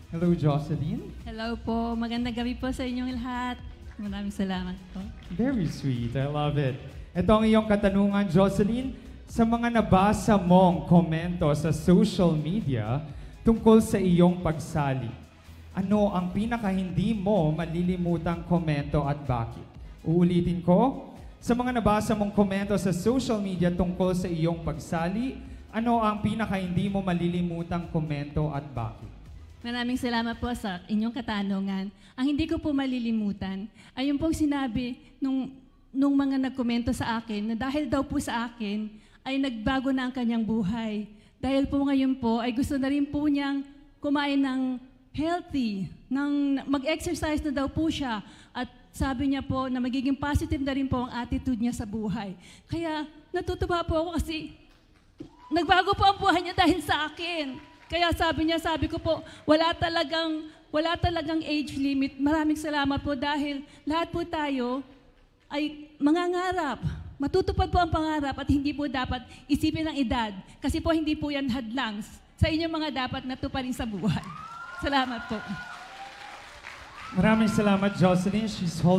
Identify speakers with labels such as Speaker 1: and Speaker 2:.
Speaker 1: Hello, Jocelyn.
Speaker 2: Hello po. Magandang gabi po sa inyong lahat. Maraming salamat po.
Speaker 1: Very sweet. I love it. Ito ang iyong katanungan, Jocelyn. Sa mga nabasa mong komento sa social media tungkol sa iyong pagsali, ano ang pinaka hindi mo malilimutang komento at bakit? Uulitin ko. Sa mga nabasa mong komento sa social media tungkol sa iyong pagsali, ano ang pinaka hindi mo malilimutang komento at bakit?
Speaker 2: Maraming salamat po sa inyong katanungan. Ang hindi ko po malilimutan ay yung pong sinabi nung mga nagkomento sa akin na dahil daw po sa akin ay nagbago na ang kanyang buhay. Dahil po ngayon po ay gusto na rin po niyang kumain ng healthy, mag-exercise na daw po siya at sabi niya po na magiging positive na rin po ang attitude niya sa buhay. Kaya natutuwa po ako kasi nagbago po ang buhay niya dahil sa akin. Kaya sabi ko po, wala talagang age limit. Maraming salamat po dahil lahat po tayo ay mangangarap. Matutupad po ang pangarap at hindi po dapat isipin ng edad. Kasi po hindi po yan hadlang sa inyong mga dapat natuparin sa buhay. Salamat po.
Speaker 1: Maraming salamat, Jocelyn. She's holding